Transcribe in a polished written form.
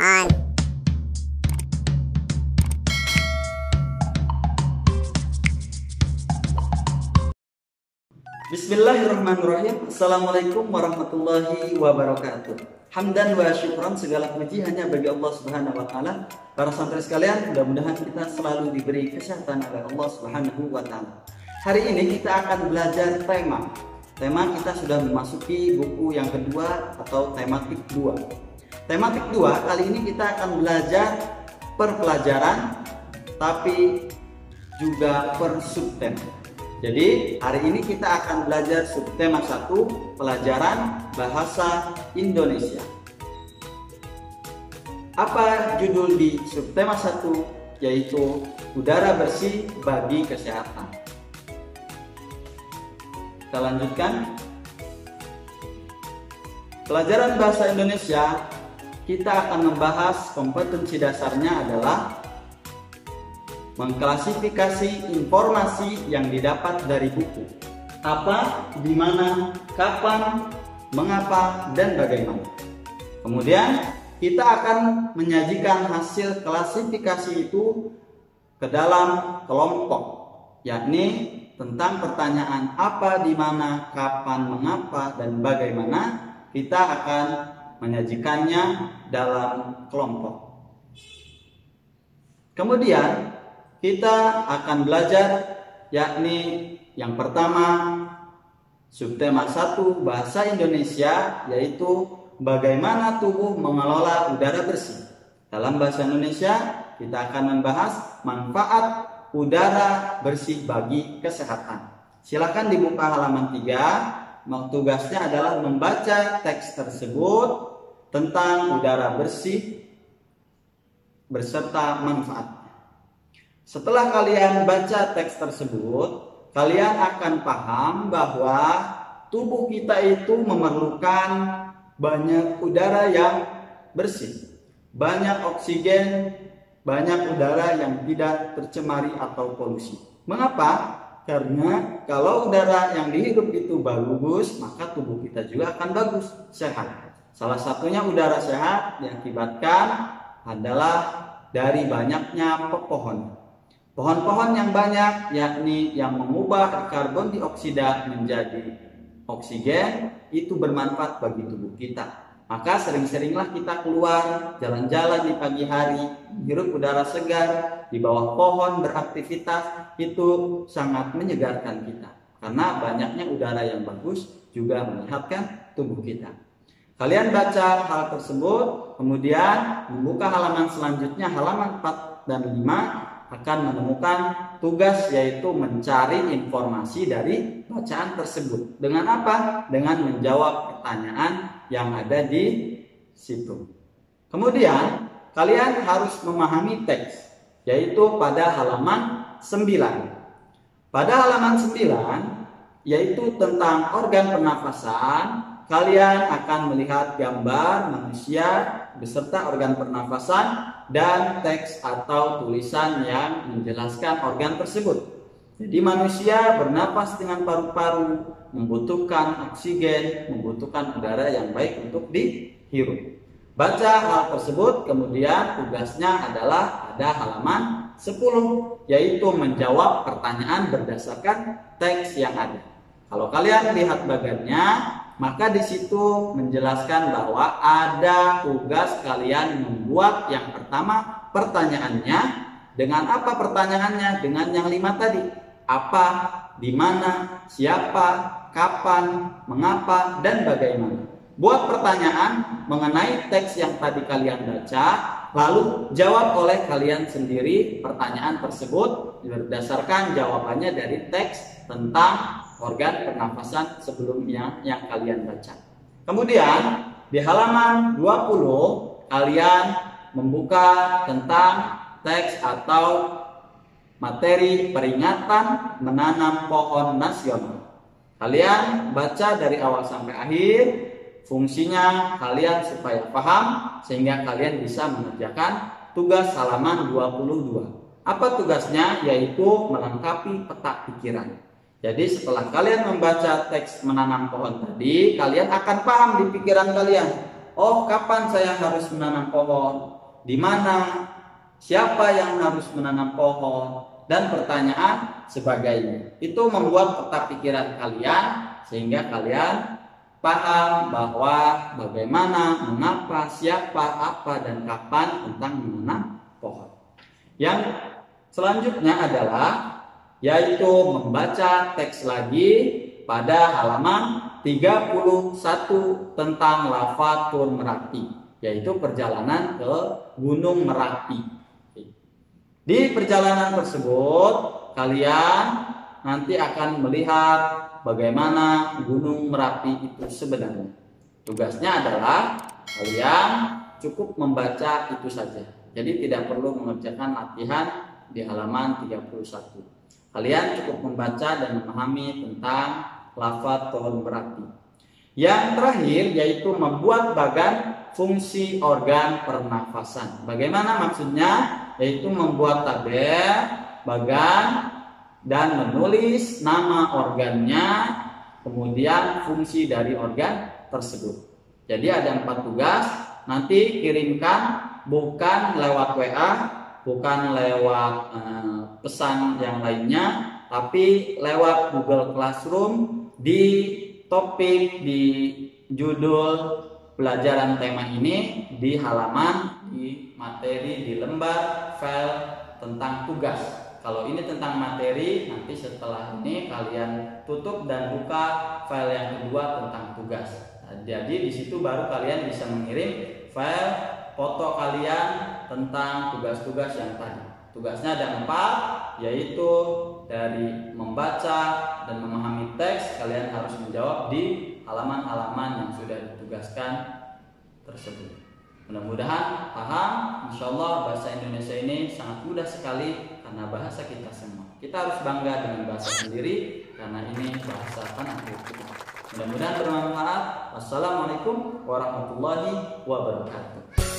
halaman. Bismillahirrahmanirrahim. Assalamualaikum warahmatullahi wabarakatuh. Hamdan wa syukran, segala puji hanya bagi Allah Subhanahu wa taala. Para santri sekalian, mudah-mudahan kita selalu diberi kesehatan oleh Allah Subhanahu wa taala. Hari ini kita akan belajar tema. Tema kita sudah memasuki buku yang kedua atau tematik 2. Tematik 2 kali ini kita akan belajar per pelajaran tapi juga per subtema. Jadi hari ini kita akan belajar subtema 1, pelajaran bahasa Indonesia. Apa judul di subtema 1? Yaitu udara bersih bagi kesehatan. Kita lanjutkan. Pelajaran bahasa Indonesia, kita akan membahas kompetensi dasarnya adalah mengklasifikasi informasi yang didapat dari buku. Apa, di mana, kapan, mengapa, dan bagaimana. Kemudian kita akan menyajikan hasil klasifikasi itu ke dalam kelompok, yakni tentang pertanyaan apa, di mana, kapan, mengapa, dan bagaimana. Kita akan menyajikannya dalam kelompok. Kemudian kita akan belajar, yakni yang pertama subtema 1 bahasa Indonesia, yaitu bagaimana tubuh mengelola udara bersih. Dalam bahasa Indonesia kita akan membahas manfaat udara bersih bagi kesehatan. Silakan dibuka halaman 3. Tugasnya adalah membaca teks tersebut tentang udara bersih beserta manfaat. Setelah kalian baca teks tersebut, kalian akan paham bahwa tubuh kita itu memerlukan banyak udara yang bersih, banyak oksigen, banyak udara yang tidak tercemari atau polusi. Mengapa? Karena kalau udara yang dihirup itu bagus, maka tubuh kita juga akan bagus, sehat. Salah satunya udara sehat diakibatkan adalah dari banyaknya pepohonan. Pohon-pohon yang banyak, yakni yang mengubah karbon dioksida menjadi oksigen, itu bermanfaat bagi tubuh kita. Maka sering-seringlah kita keluar jalan-jalan di pagi hari, menghirup udara segar, di bawah pohon beraktivitas, itu sangat menyegarkan kita. Karena banyaknya udara yang bagus juga menyehatkan tubuh kita. Kalian baca hal tersebut, kemudian membuka halaman selanjutnya, halaman 4 dan 5, akan menemukan tugas, yaitu mencari informasi dari bacaan tersebut. Dengan apa? Dengan menjawab pertanyaan yang ada di situ. Kemudian kalian harus memahami teks, yaitu pada halaman 9. Pada halaman 9 yaitu tentang organ pernafasan. Kalian akan melihat gambar manusia beserta organ pernafasan dan teks atau tulisan yang menjelaskan organ tersebut. Jadi manusia bernapas dengan paru-paru, membutuhkan oksigen, membutuhkan udara yang baik untuk dihirup. Baca hal tersebut, kemudian tugasnya adalah pada halaman 10, yaitu menjawab pertanyaan berdasarkan teks yang ada. Kalau kalian lihat bagannya, maka di situ menjelaskan bahwa ada tugas kalian membuat yang pertama pertanyaannya. Dengan apa pertanyaannya? Dengan yang 5 tadi. Apa, di mana, siapa, kapan, mengapa, dan bagaimana. Buat pertanyaan mengenai teks yang tadi kalian baca, lalu jawab oleh kalian sendiri pertanyaan tersebut berdasarkan jawabannya dari teks tentang organ pernafasan sebelumnya yang kalian baca. Kemudian di halaman 20 kalian membuka tentang teks atau materi peringatan menanam pohon nasional. Kalian baca dari awal sampai akhir. Fungsinya kalian supaya paham sehingga kalian bisa mengerjakan tugas halaman 22. Apa tugasnya? Yaitu melengkapi peta pikiran. Jadi setelah kalian membaca teks menanam pohon tadi, kalian akan paham di pikiran kalian oh kapan saya harus menanam pohon, di mana, siapa yang harus menanam pohon, dan pertanyaan sebagainya. Itu membuat peta pikiran kalian sehingga kalian paham bahwa bagaimana, mengapa, siapa, apa, dan kapan tentang menanam pohon. Yang selanjutnya adalah yaitu membaca teks lagi pada halaman 31 tentang lava Tur Merapi, yaitu perjalanan ke Gunung Merapi. Di perjalanan tersebut kalian nanti akan melihat bagaimana Gunung Merapi itu sebenarnya. Tugasnya adalah kalian cukup membaca itu saja. Jadi tidak perlu mengerjakan latihan di halaman 31. Kalian cukup membaca dan memahami tentang lava Tur Merapi. Yang terakhir yaitu membuat bagan fungsi organ pernafasan. Bagaimana maksudnya? Yaitu membuat tabel bagan dan menulis nama organnya, kemudian fungsi dari organ tersebut. Jadi ada 4 tugas. Nanti kirimkan bukan lewat WA, bukan lewat pesan yang lainnya, tapi lewat Google Classroom di topik, di judul pelajaran tema ini, di halaman, di materi, di lembar file tentang tugas. Kalau ini tentang materi, nanti setelah ini kalian tutup dan buka file yang kedua tentang tugas. Nah, jadi di situ baru kalian bisa mengirim file foto kalian tentang tugas-tugas yang tadi. Tugasnya ada 4, yaitu dari membaca dan memahami teks, kalian harus menjawab di halaman-halaman yang sudah ditugaskan tersebut. Mudah-mudahan paham. Insya Allah bahasa Indonesia ini sangat mudah sekali karena bahasa kita semua. Kita harus bangga dengan bahasa sendiri karena ini bahasa tanah air kita. Mudah-mudahan bermanfaat. Wassalamualaikum warahmatullahi wabarakatuh.